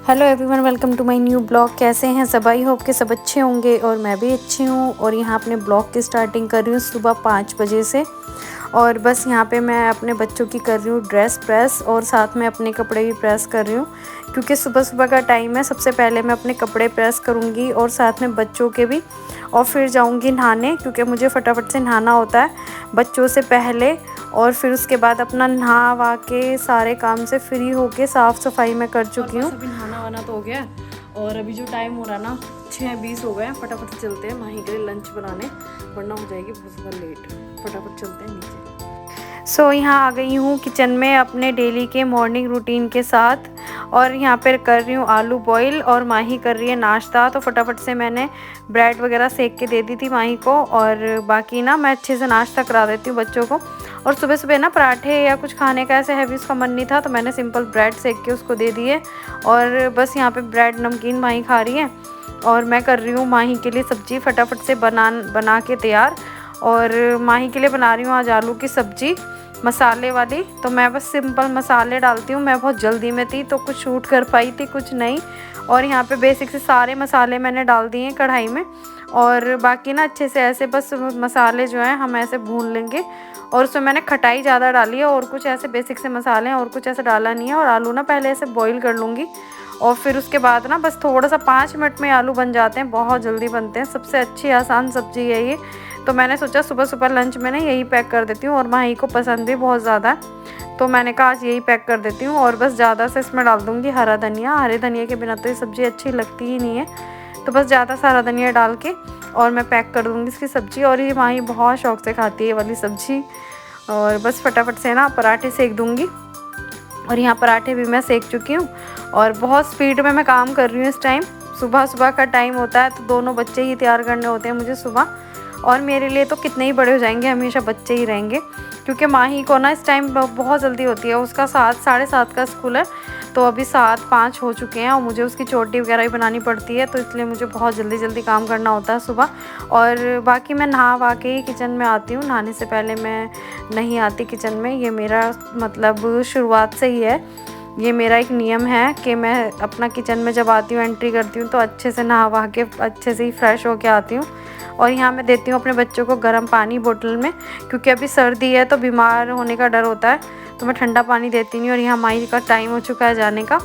Hello everyone, welcome to my new blog. कैसे हैं सब? आई होप के सब अच्छे होंगे और मैं भी अच्छी हूँ। और यहाँ अपने ब्लॉग की स्टार्टिंग कर रही हूँ सुबह 5 बजे से। और बस यहाँ पे मैं अपने बच्चों की कर रही हूँ ड्रेस प्रेस और साथ में अपने कपड़े भी प्रेस कर रही हूँ, क्योंकि सुबह सुबह का टाइम है। सबसे पहले मैं अपने कपड़े प्रेस करूँगी और साथ में बच्चों के भी, और फिर जाऊँगी नहाने, क्योंकि मुझे फटाफट से नहाना होता है बच्चों से पहले। और फिर उसके बाद अपना नहा वा के सारे काम से फ्री होके साफ़ सफाई मैं कर चुकी हूँ। अभी नहाना वाना तो हो गया और अभी जो टाइम हो रहा है ना 6:20 हो गए। फटाफट से चलते हैं माही के लिए लंच बनाने, वरना हो जाएगी बहुत ज़्यादा लेट। फटाफट चलते हैं नीचे। सो यहाँ आ गई हूँ किचन में अपने डेली के मॉर्निंग रूटीन के साथ, और यहाँ पर कर रही हूँ आलू बॉईल और माही कर रही है नाश्ता। तो फटाफट से मैंने ब्रेड वगैरह सेक के दे दी थी माही को, और बाकी ना मैं अच्छे से नाश्ता करा देती हूँ बच्चों को। और सुबह सुबह ना पराठे या कुछ खाने का ऐसे हैवी उसका मन नहीं था, तो मैंने सिंपल ब्रेड सेक के उसको दे दिए। और बस यहाँ पे ब्रेड नमकीन माही खा रही है और मैं कर रही हूँ माही के लिए सब्ज़ी फटाफट से बना के तैयार। और माही के लिए बना रही हूँ आज आलू की सब्ज़ी मसाले वाली। तो मैं बस सिंपल मसाले डालती हूँ, मैं बहुत जल्दी में थी तो कुछ शूट कर पाई थी, कुछ नहीं। और यहाँ पे बेसिक से सारे मसाले मैंने डाल दिए कढ़ाई में, और बाकी ना अच्छे से ऐसे बस मसाले जो हैं हम ऐसे भून लेंगे। और उसमें मैंने खटाई ज़्यादा डाली है, और कुछ ऐसे बेसिक से मसाले हैं और कुछ ऐसे डाला नहीं है। और आलू ना पहले ऐसे बॉईल कर लूँगी, और फिर उसके बाद ना बस थोड़ा सा 5 मिनट में आलू बन जाते हैं, बहुत जल्दी बनते हैं। सबसे अच्छी आसान सब्ज़ी है ये। तो मैंने सोचा सुबह सुबह लंच में ना यही पैक कर देती हूँ, और माही को पसंद भी बहुत ज़्यादा है, तो मैंने कहा आज यही पैक कर देती हूँ। और बस ज़्यादा से इसमें डाल दूँगी हरा धनिया। हरे धनिया के बिना तो ये सब्ज़ी अच्छी लगती ही नहीं है, तो बस ज़्यादा सा हरा धनिया डाल के और मैं पैक कर दूँगी इसकी सब्ज़ी। और ये माही बहुत शौक़ से खाती है ये वाली सब्ज़ी। और बस फटाफट से ना पराठे सेक दूँगी, और यहाँ पराठे भी मैं सेक चुकी हूँ। और बहुत स्पीड में मैं काम कर रही हूँ इस टाइम। सुबह सुबह का टाइम होता है तो दोनों बच्चे ही तैयार करने होते हैं मुझे सुबह, और मेरे लिए तो कितने ही बड़े हो जाएंगे हमेशा बच्चे ही रहेंगे, क्योंकि माही को ना इस टाइम बहुत जल्दी होती है। उसका 7 साढ़े 7 का स्कूल है, तो अभी 7:05 हो चुके हैं, और मुझे उसकी चोटी वगैरह भी बनानी पड़ती है, तो इसलिए मुझे बहुत जल्दी जल्दी काम करना होता है सुबह। और बाकी मैं नहा वा के ही किचन में आती हूँ, नहाने से पहले मैं नहीं आती किचन में। ये मेरा मतलब शुरुआत से ही है, ये मेरा एक नियम है कि मैं अपना किचन में जब आती हूँ एंट्री करती हूँ तो अच्छे से नहा वहा के अच्छे से ही फ्रेश होके आती हूँ। और यहाँ मैं देती हूँ अपने बच्चों को गर्म पानी बोतल में, क्योंकि अभी सर्दी है तो बीमार होने का डर होता है, तो मैं ठंडा पानी देती नहीं। और यहाँ माही का टाइम हो चुका है जाने का,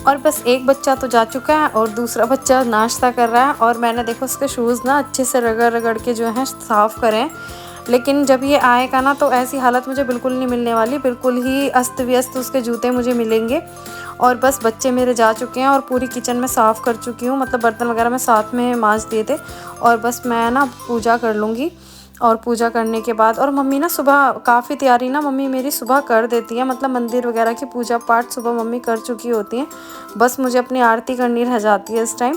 और बस एक बच्चा तो जा चुका है और दूसरा बच्चा नाश्ता कर रहा है। और मैंने देखो उसके शूज़ ना अच्छे से रगड़ रगड़ के जो है साफ़ करें, लेकिन जब ये आएगा ना तो ऐसी हालत मुझे बिल्कुल नहीं मिलने वाली, बिल्कुल ही अस्त व्यस्त उसके जूते मुझे मिलेंगे। और बस बच्चे मेरे जा चुके हैं और पूरी किचन में साफ़ कर चुकी हूँ, मतलब बर्तन वगैरह मैं साथ में मांज दिए थे। और बस मैं ना पूजा कर लूँगी, और पूजा करने के बाद, और मम्मी ना सुबह काफ़ी तैयारी ना मम्मी मेरी सुबह कर देती है, मतलब मंदिर वगैरह की पूजा पाठ सुबह मम्मी कर चुकी होती हैं। बस मुझे अपनी आरती करनी रह जाती है इस टाइम।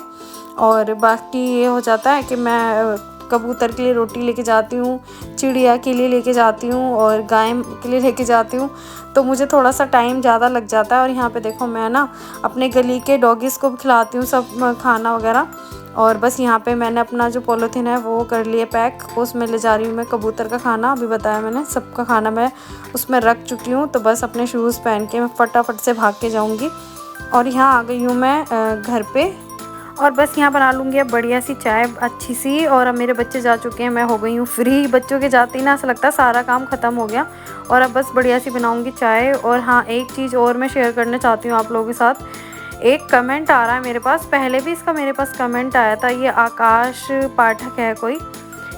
और बाकी ये हो जाता है कि मैं कबूतर के लिए रोटी लेके जाती हूँ, चिड़िया के लिए लेके जाती हूँ, और गाय के लिए लेके जाती हूँ, तो मुझे थोड़ा सा टाइम ज़्यादा लग जाता है। और यहाँ पे देखो मैं ना अपने गली के डॉगीज़ को भी खिलाती हूँ सब खाना वगैरह। और बस यहाँ पे मैंने अपना जो पॉलीथीन है वो कर लिए पैक, उसमें ले जा रही हूँ मैं कबूतर का खाना। अभी बताया मैंने सबका खाना मैं उसमें रख चुकी हूँ, तो बस अपने शूज़ पहन के मैं फटाफट से भाग के जाऊँगी। और यहाँ आ गई हूँ मैं घर पे, और बस यहाँ बना लूँगी अब बढ़िया सी चाय अच्छी सी। और अब मेरे बच्चे जा चुके हैं, मैं हो गई हूँ फ्री। बच्चों के जाते ही ना ऐसा लगता है सारा काम ख़त्म हो गया, और अब बस बढ़िया सी बनाऊँगी चाय। और हाँ, एक चीज़ और मैं शेयर करना चाहती हूँ आप लोगों के साथ। एक कमेंट आ रहा है मेरे पास, पहले भी इसका मेरे पास कमेंट आया था। ये आकाश पाठक है कोई,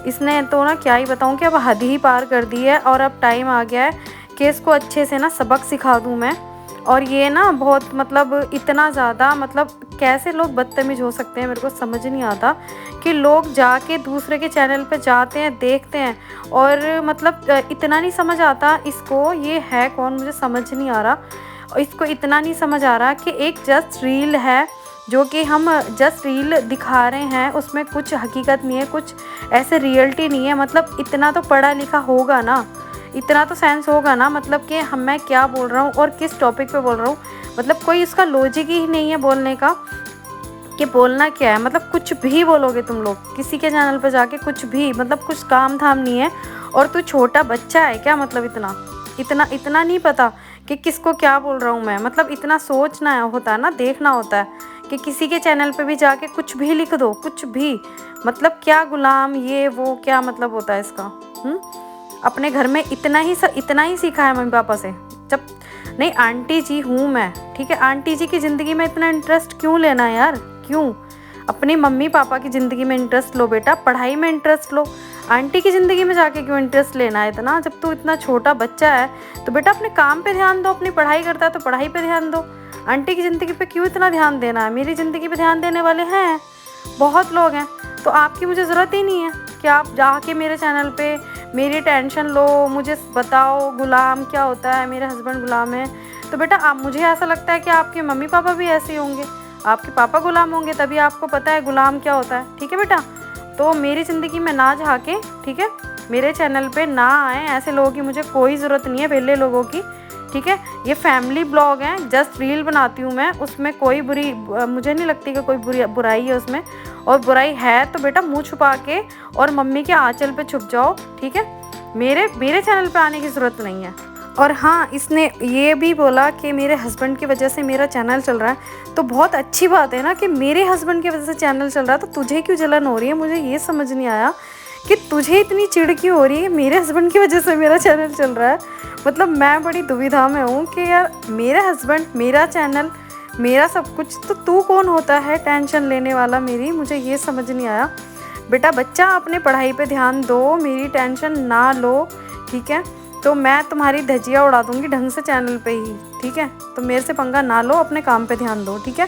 इसने तो ना क्या ही बताऊँ कि अब हद ही पार कर दी है, और अब टाइम आ गया है कि इसको अच्छे से ना सबक सिखा दूँ मैं। और ये ना बहुत मतलब इतना ज़्यादा, मतलब कैसे लोग बदतमीज़ हो सकते हैं, मेरे को समझ नहीं आता कि लोग जाके दूसरे के चैनल पे जाते हैं, देखते हैं, और मतलब इतना नहीं समझ आता इसको ये है कौन, मुझे समझ नहीं आ रहा। इसको इतना नहीं समझ आ रहा कि एक जस्ट रील है, जो कि हम जस्ट रील दिखा रहे हैं, उसमें कुछ हकीकत नहीं है, कुछ ऐसे रियलिटी नहीं है। मतलब इतना तो पढ़ा लिखा होगा ना, इतना तो सेंस होगा ना, मतलब कि मैं क्या बोल रहा हूँ और किस टॉपिक पे बोल रहा हूँ, मतलब कोई इसका लॉजिक ही नहीं है बोलने का कि बोलना क्या है। मतलब कुछ भी बोलोगे तुम लोग किसी के चैनल पर जाके, कुछ भी, मतलब कुछ काम धाम नहीं है। और तू छोटा बच्चा है क्या, मतलब इतना इतना इतना नहीं पता कि किसको क्या बोल रहा हूँ मैं, मतलब इतना सोचना होता है ना, देखना होता है कि किसी के चैनल पे भी जाके कुछ भी लिख दो, कुछ भी, मतलब क्या गुलाम ये वो क्या मतलब होता है इसका। अपने घर में इतना ही सीखा है मम्मी पापा से। जब नहीं आंटी जी हूँ मैं, ठीक है, आंटी जी की ज़िंदगी में इतना इंटरेस्ट क्यों लेना है यार, क्यों? अपनी मम्मी पापा की ज़िंदगी में इंटरेस्ट लो बेटा, पढ़ाई में इंटरेस्ट लो, आंटी की ज़िंदगी में जाके क्यों इंटरेस्ट लेना है इतना? जब तू इतना छोटा बच्चा है तो बेटा अपने काम पे ध्यान दो, अपनी पढ़ाई करता है तो पढ़ाई पे ध्यान दो, आंटी की ज़िंदगी पे क्यों इतना ध्यान देना है? मेरी ज़िंदगी पे ध्यान देने वाले हैं, बहुत लोग हैं, तो आपकी मुझे ज़रूरत ही नहीं है कि आप जाके मेरे चैनल पे मेरी टेंशन लो, मुझे बताओ गुलाम क्या होता है, मेरे हस्बैंड गुलाम है। तो बेटा आप, मुझे ऐसा लगता है कि आपके मम्मी पापा भी ऐसे ही होंगे, आपके पापा गुलाम होंगे, तभी आपको पता है गुलाम क्या होता है, ठीक है बेटा? तो मेरी ज़िंदगी में ना झाँके, ठीक है, मेरे चैनल पे ना आए, ऐसे लोगों की मुझे कोई ज़रूरत नहीं है, वेले लोगों की, ठीक है? ये फैमिली ब्लॉग है, जस्ट रील बनाती हूँ मैं, उसमें कोई मुझे नहीं लगती कि कोई बुराई है उसमें, और बुराई है तो बेटा मुँह छुपा के और मम्मी के आंचल पे छुप जाओ, ठीक है? मेरे चैनल पे आने की ज़रूरत नहीं है। और हाँ, इसने ये भी बोला कि मेरे हस्बैंड की वजह से मेरा चैनल चल रहा है, तो बहुत अच्छी बात है ना कि मेरे हस्बैंड की वजह से चैनल चल रहा है, तो तुझे क्यों जलन हो रही है? मुझे ये समझ नहीं आया कि तुझे इतनी चिढ़ क्यों हो रही है मेरे हस्बैंड की वजह से मेरा चैनल चल रहा है। मतलब मैं बड़ी दुविधा में हूँ कि यार मेरे हस्बैंड, मेरा चैनल, मेरा सब कुछ, तो तू कौन होता है टेंशन लेने वाला मेरी? मुझे ये समझ नहीं आया। बेटा बच्चा अपने पढ़ाई पे ध्यान दो, मेरी टेंशन ना लो, ठीक है? तो मैं तुम्हारी धजिया उड़ा दूंगी ढंग से चैनल पे ही, ठीक है? तो मेरे से पंगा ना लो, अपने काम पे ध्यान दो, ठीक है?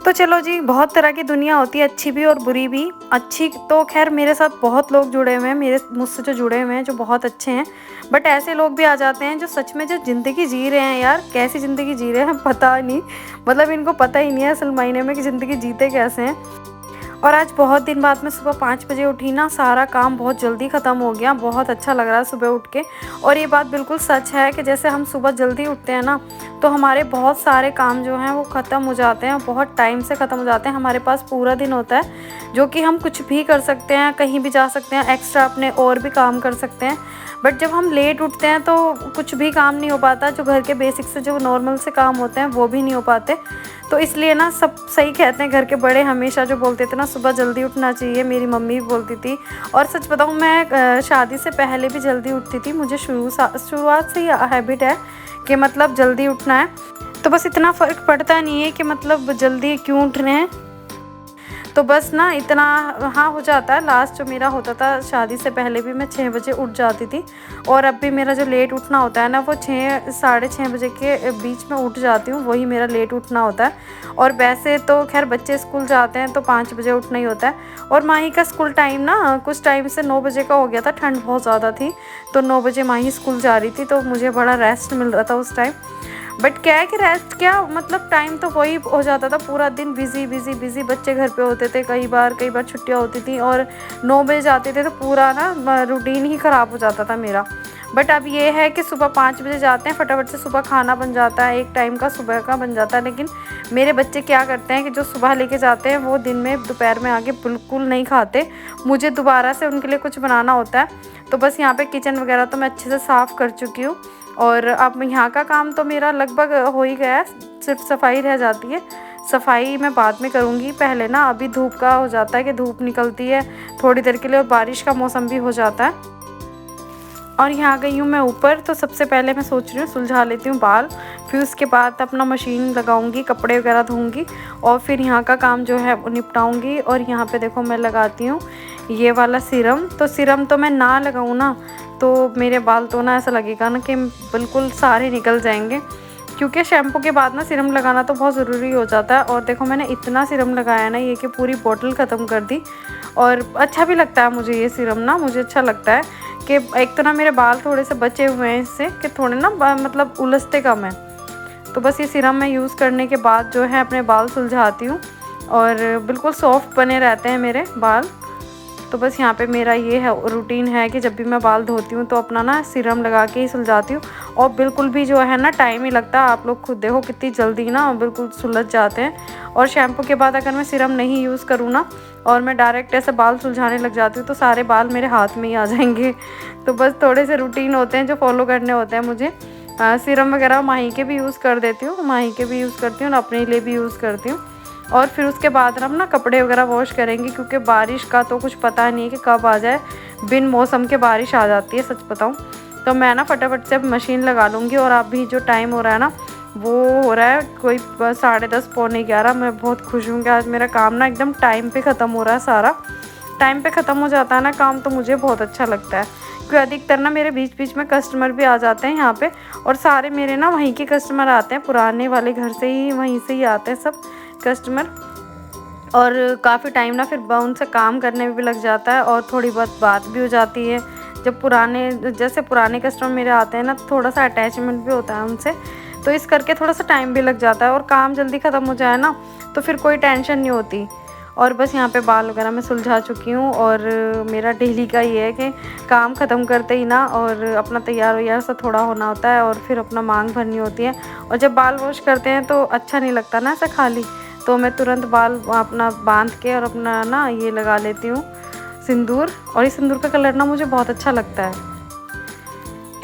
तो चलो जी, बहुत तरह की दुनिया होती है, अच्छी भी और बुरी भी। अच्छी तो खैर मेरे साथ बहुत लोग जुड़े हुए हैं, मुझसे जो जुड़े हुए हैं जो बहुत अच्छे हैं, बट ऐसे लोग भी आ जाते हैं जो सच में जो ज़िंदगी जी रहे हैं, यार कैसी ज़िंदगी जी रहे हैं पता नहीं, मतलब इनको पता ही नहीं है असल मायने में कि ज़िंदगी जीते कैसे हैं। और आज बहुत दिन बाद मैं सुबह 5 बजे उठी ना, सारा काम बहुत जल्दी ख़त्म हो गया, बहुत अच्छा लग रहा है सुबह उठ के। और ये बात बिल्कुल सच है कि जैसे हम सुबह जल्दी उठते हैं ना, तो हमारे बहुत सारे काम जो हैं वो ख़त्म हो जाते हैं, बहुत टाइम से ख़त्म हो जाते हैं। हमारे पास पूरा दिन होता है जो कि हम कुछ भी कर सकते हैं, कहीं भी जा सकते हैं, एक्स्ट्रा अपने और भी काम कर सकते हैं। बट जब हम लेट उठते हैं तो कुछ भी काम नहीं हो पाता, जो घर के बेसिक से जो नॉर्मल से काम होते हैं वो भी नहीं हो पाते। तो इसलिए ना सब सही कहते हैं, घर के बड़े हमेशा जो बोलते थे ना सुबह जल्दी उठना चाहिए, मेरी मम्मी भी बोलती थी। और सच बताऊँ मैं शादी से पहले भी जल्दी उठती थी, मुझे शुरुआत से ही हैबिट है कि मतलब जल्दी उठना है। तो बस इतना फ़र्क पड़ता नहीं है कि मतलब जल्दी क्यों उठ रहे हैं, तो बस ना इतना हाँ हो जाता है। लास्ट जो मेरा होता था शादी से पहले भी मैं 6 बजे उठ जाती थी, और अब भी मेरा जो लेट उठना होता है ना वो 6 साढ़े 6 बजे के बीच में उठ जाती हूँ, वही मेरा लेट उठना होता है। और वैसे तो खैर बच्चे स्कूल जाते हैं तो 5 बजे उठना ही होता है। और माही का स्कूल टाइम ना कुछ टाइम से 9 बजे का हो गया था, ठंड बहुत ज़्यादा थी, तो 9 बजे माही स्कूल जा रही थी, तो मुझे बड़ा रेस्ट मिल रहा था उस टाइम। बट क्या है कि रेस्ट क्या, मतलब टाइम तो वही हो जाता था, पूरा दिन बिज़ी बिज़ी बिज़ी, बच्चे घर पे होते थे, कई बार छुट्टियां होती थी और 9 बजे जाते थे, तो पूरा ना रूटीन ही ख़राब हो जाता था मेरा। बट अब ये है कि सुबह 5 बजे जाते हैं, फटाफट से सुबह खाना बन जाता है, एक टाइम का सुबह का बन जाता है। लेकिन मेरे बच्चे क्या करते हैं कि जो सुबह लेके जाते हैं वो दिन में दोपहर में आके बिल्कुल नहीं खाते, मुझे दोबारा से उनके लिए कुछ बनाना होता है। तो बस यहाँ पे किचन वगैरह तो मैं अच्छे से साफ़ कर चुकी हूँ, और अब यहाँ का काम तो मेरा लगभग हो ही गया है, सिर्फ सफाई रह जाती है। सफाई मैं बाद में करूँगी, पहले ना अभी धूप का हो जाता है कि धूप निकलती है थोड़ी देर के लिए, और बारिश का मौसम भी हो जाता है। और यहाँ गई हूँ मैं ऊपर, तो सबसे पहले मैं सोच रही हूँ सुलझा लेती हूँ बाल, फिर उसके बाद अपना मशीन लगाऊंगी, कपड़े वगैरह धोऊंगी, और फिर यहाँ का काम जो है वो निपटाऊंगी। और यहाँ पे देखो मैं लगाती हूँ ये वाला सीरम, तो सीरम तो मैं ना लगाऊँ ना तो मेरे बाल तो ना ऐसा लगेगा ना कि बिल्कुल सारे निकल जाएंगे, क्योंकि शैम्पू के बाद ना सीरम लगाना तो बहुत ज़रूरी हो जाता है। और देखो मैंने इतना सीरम लगाया ना, ये कि पूरी बोतल ख़त्म कर दी। और अच्छा भी लगता है मुझे ये सीरम ना, मुझे अच्छा लगता है कि एक तो ना मेरे बाल थोड़े से बचे हुए हैं इससे, कि थोड़े ना मतलब उलझते कम है। तो बस ये सीरम मैं यूज़ करने के बाद जो है अपने बाल सुलझाती हूँ, और बिल्कुल सॉफ्ट बने रहते हैं मेरे बाल। तो बस यहाँ पे मेरा ये है रूटीन है कि जब भी मैं बाल धोती हूँ तो अपना ना सीरम लगा के ही सुलझाती हूँ, और बिल्कुल भी जो है ना टाइम ही लगता है। आप लोग खुद देखो कितनी जल्दी ना बिल्कुल सुलझ जाते हैं। और शैम्पू के बाद अगर मैं सीरम नहीं यूज़ करूँ ना और मैं डायरेक्ट ऐसे बाल सुलझाने लग जाती हूँ तो सारे बाल मेरे हाथ में ही आ जाएंगे। तो बस थोड़े से रूटीन होते हैं जो फॉलो करने होते हैं मुझे। सीरम वगैरह माही के भी यूज़ कर देती हूँ, माही के भी यूज़ करती हूँ और अपने लिए भी यूज़ करती हूँ। और फिर उसके बाद हम ना कपड़े वगैरह वॉश करेंगे, क्योंकि बारिश का तो कुछ पता नहीं है कि कब आ जाए। बिन मौसम के बारिश आ जाती है सच बताऊँ तो। मैं ना फटाफट से अब मशीन लगा लूँगी। और अभी जो टाइम हो रहा है ना वो हो रहा है कोई 10:30 पौने 11। मैं बहुत खुश हूँ कि आज मेरा काम ना एकदम टाइम पे ख़त्म हो रहा है। सारा टाइम पे ख़त्म हो जाता है ना काम, तो मुझे बहुत अच्छा लगता है। क्योंकि अधिकतर ना मेरे बीच बीच में कस्टमर भी आ जाते हैं यहाँ पे, और सारे मेरे ना वहीं के कस्टमर आते हैं, पुराने वाले घर से ही, वहीं से ही आते हैं सब कस्टमर। और काफ़ी टाइम ना फिर उनसे काम करने में भी लग जाता है और थोड़ी बहुत बात भी हो जाती है। जब पुराने कस्टमर मेरे आते हैं ना तो थोड़ा सा अटैचमेंट भी होता है उनसे, तो इस करके थोड़ा सा टाइम भी लग जाता है। और काम जल्दी ख़त्म हो जाए ना तो फिर कोई टेंशन नहीं होती। और बस यहाँ पे बाल वगैरह मैं सुलझा चुकी हूँ। और मेरा डेली का ये है कि काम ख़त्म करते ही ना और अपना तैयार वैयार सा थोड़ा होना होता है और फिर अपना मांग भरनी होती है। और जब बाल वॉश करते हैं तो अच्छा नहीं लगता ना ऐसा खाली, तो मैं तुरंत बाल अपना बांध के और अपना ना ये लगा लेती हूँ सिंदूर। और इस सिंदूर का कलर ना मुझे बहुत अच्छा लगता है।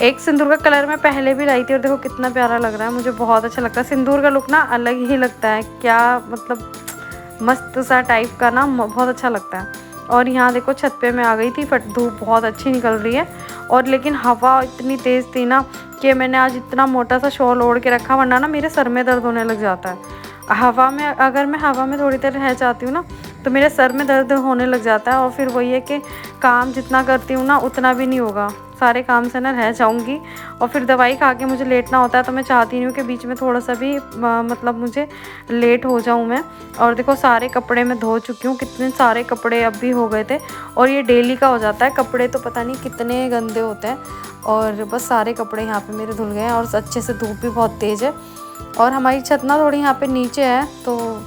एक सिंदूर का कलर मैं पहले भी लाई थी और देखो कितना प्यारा लग रहा है, मुझे बहुत अच्छा लगता है। सिंदूर का लुक ना अलग ही लगता है, क्या मतलब मस्त सा टाइप का ना, बहुत अच्छा लगता है। और यहाँ देखो छत पे मैं आ गई थी, धूप बहुत अच्छी निकल रही है। और लेकिन हवा इतनी तेज़ थी ना कि मैंने आज इतना मोटा सा शॉल ओढ़ के रखा, वरना ना मेरे सर में दर्द होने लग जाता है। अगर मैं हवा में थोड़ी देर रह जाती हूँ ना तो मेरे सर में दर्द होने लग जाता है। और फिर वही है कि काम जितना करती हूँ ना उतना भी नहीं होगा, सारे काम से ना रह जाऊँगी। और फिर दवाई खा के मुझे लेटना होता है, तो मैं चाहती नहीं हूँ कि बीच में थोड़ा सा भी मतलब मुझे लेट हो जाऊँ मैं। और देखो सारे कपड़े मैं धो चुकी हूँ, कितने सारे कपड़े अब भी हो गए थे। और ये डेली का हो जाता है, कपड़े तो पता नहीं कितने गंदे होते हैं। और बस सारे कपड़े यहाँ पे मेरे धुल गए हैं और अच्छे से, धूप भी बहुत तेज़ है। और हमारी छत ना थोड़ी यहाँ पे नीचे है, तो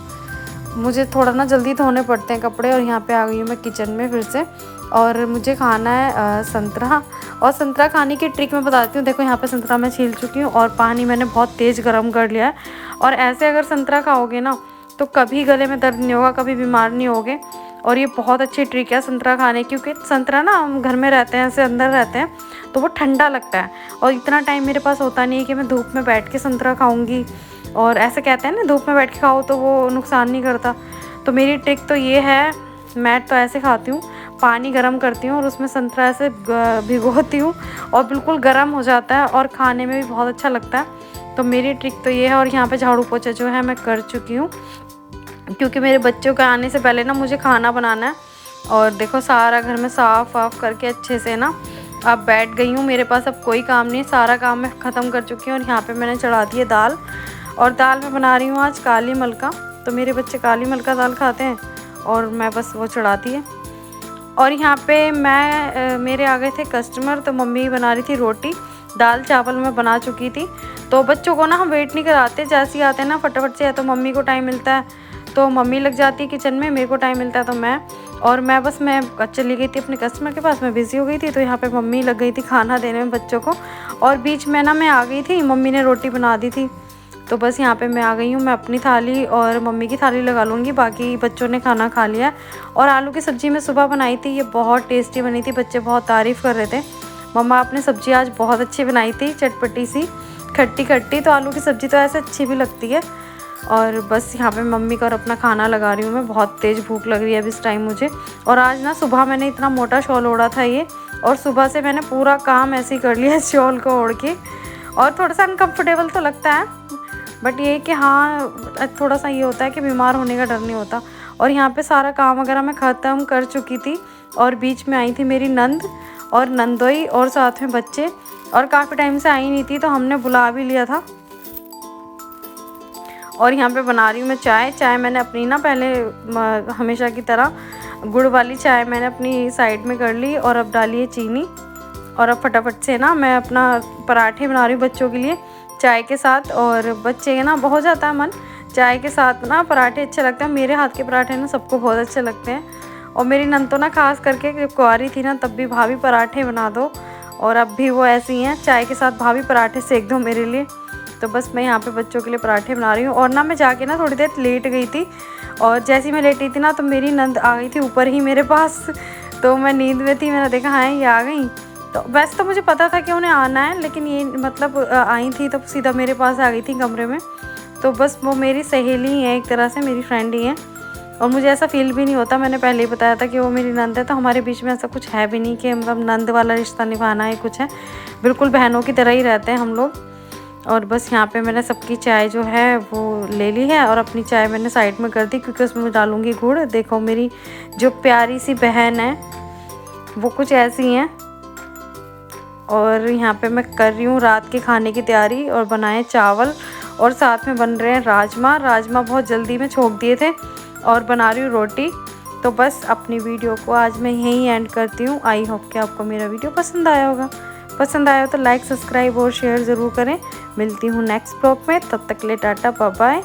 मुझे थोड़ा ना जल्दी धोने पड़ते हैं कपड़े। और यहाँ पे आ गई हूँ मैं किचन में फिर से, और मुझे खाना है संतरा। और संतरा खाने की ट्रिक मैं बताती हूँ। देखो यहाँ पे संतरा मैं छील चुकी हूँ और पानी मैंने बहुत तेज़ गर्म कर लिया है। और ऐसे अगर संतरा खाओगे ना तो कभी गले में दर्द नहीं होगा, कभी बीमार नहीं होगे। और ये बहुत अच्छी ट्रिक है संतरा खाने की, क्योंकि संतरा ना हम घर में रहते हैं, ऐसे अंदर रहते हैं, तो वो ठंडा लगता है। और इतना टाइम मेरे पास होता नहीं है कि मैं धूप में बैठ के संतरा खाऊंगी। और ऐसे कहते हैं ना धूप में बैठ के खाओ तो वो नुकसान नहीं करता। तो मेरी ट्रिक तो ये है, मैं तो ऐसे खाती हूँ, पानी गर्म करती हूँ और उसमें संतरा ऐसे भिगोती हूँ और बिल्कुल गर्म हो जाता है और खाने में भी बहुत अच्छा लगता है। तो मेरी ट्रिक तो ये है। और यहाँ पे झाड़ू पोछा जो है मैं कर चुकी हूँ, क्योंकि मेरे बच्चों के आने से पहले ना मुझे खाना बनाना है। और देखो सारा घर में साफ़ वाफ करके अच्छे से ना अब बैठ गई हूँ। मेरे पास अब कोई काम नहीं, सारा काम मैं ख़त्म कर चुकी हूँ। और यहाँ पे मैंने चढ़ा दी है दाल, और दाल मैं बना रही हूँ आज काली मलका। तो मेरे बच्चे काली मलका दाल खाते हैं और मैं बस वो चढ़ाती है। और यहाँ पे मेरे आ गए थे कस्टमर, तो मम्मी बना रही थी रोटी। दाल चावल मैं बना चुकी थी। तो बच्चों को ना हम वेट नहीं कराते, जैसे ही आते हैं ना फटाफट से, या तो मम्मी को टाइम मिलता है तो मम्मी लग जाती है किचन में, मेरे को टाइम मिलता है तो मैं। और मैं चली गई थी अपने कस्टमर के पास, मैं बिज़ी हो गई थी, तो यहाँ पे मम्मी लग गई थी खाना देने में बच्चों को। और बीच में ना मैं आ गई थी, मम्मी ने रोटी बना दी थी, तो बस यहाँ पे मैं आ गई हूँ। मैं अपनी थाली और मम्मी की थाली लगा लूँगी, बाकी बच्चों ने खाना खा लिया। और आलू की सब्ज़ी मैं सुबह बनाई थी, ये बहुत टेस्टी बनी थी, बच्चे बहुत तारीफ़ कर रहे थे। मम्मा आपने सब्ज़ी आज बहुत अच्छी बनाई थी, चटपटी सी, खट्टी खट्टी। तो आलू की सब्ज़ी तो ऐसे अच्छी भी लगती है। और बस यहाँ पे मम्मी का और अपना खाना लगा रही हूँ मैं, बहुत तेज़ भूख लग रही है अब इस टाइम मुझे। और आज ना सुबह मैंने इतना मोटा शॉल ओढ़ा था ये, और सुबह से मैंने पूरा काम ऐसे ही कर लिया शॉल को ओढ़ के। और थोड़ा सा अनकम्फर्टेबल तो लगता है, बट ये कि हाँ थोड़ा सा ये होता है कि बीमार होने का डर नहीं होता। और यहाँ पे सारा काम वगैरह मैं ख़त्म कर चुकी थी। और बीच में आई थी मेरी नंद और नंदोई और साथ में बच्चे, और काफ़ी टाइम से आई नहीं थी तो हमने बुला भी लिया था। और यहाँ पे बना रही हूँ मैं चाय मैंने अपनी ना पहले हमेशा की तरह गुड़ वाली चाय मैंने अपनी साइड में कर ली, और अब डाली है चीनी। और अब फटाफट से ना मैं अपना पराठे बना रही हूँ बच्चों के लिए चाय के साथ। और बच्चे ना बहुत जाता है मन, चाय के साथ ना पराठे अच्छे लगते हैं, मेरे हाथ के पराठे ना सबको बहुत अच्छे लगते हैं। और मेरी नंद तो ना खास करके जब कुंवारी थी ना तब भी भाभी पराठे बना दो, और अब भी वो ऐसी हैं, चाय के साथ भाभी पराठे सेक दो मेरे लिए। तो बस मैं यहाँ पे बच्चों के लिए पराठे बना रही हूँ। और ना मैं जाके ना थोड़ी देर लेट गई थी, और जैसी मैं लेटी थी ना तो मेरी नंद आ गई थी ऊपर ही मेरे पास। तो मैं नींद में थी, मैंने देखा हाँ ये आ गई। तो वैसे तो मुझे पता था कि उन्हें आना है, लेकिन ये मतलब आई थी तो सीधा मेरे पास आ गई थी कमरे में। तो बस वो मेरी सहेली ही है, एक तरह से मेरी फ्रेंड ही है, और मुझे ऐसा फील भी नहीं होता। मैंने पहले ही बताया था कि वो मेरी नंद है, तो हमारे बीच में ऐसा कुछ है भी नहीं कि मतलब नंद वाला रिश्ता निभाना है कुछ है, बिल्कुल बहनों की तरह ही रहते हैं हम लोग। और बस यहाँ पे मैंने सबकी चाय जो है वो ले ली है, और अपनी चाय मैंने साइड में कर दी क्योंकि उसमें मैं डालूँगी गुड़। देखो मेरी जो प्यारी सी बहन है वो कुछ ऐसी हैं। और यहाँ पे मैं कर रही हूँ रात के खाने की तैयारी, और बनाए चावल और साथ में बन रहे हैं राजमा बहुत जल्दी में छोंक दिए थे, और बना रही हूँ रोटी। तो बस अपनी वीडियो को आज मैं यहीं एंड करती हूँ। आई होप कि आपको मेरा वीडियो पसंद आया होगा। पसंद आया हो तो लाइक, सब्सक्राइब और शेयर ज़रूर करें। मिलती हूँ नेक्स्ट ब्लॉग में, तब तक के लिए टाटा बाय बाय।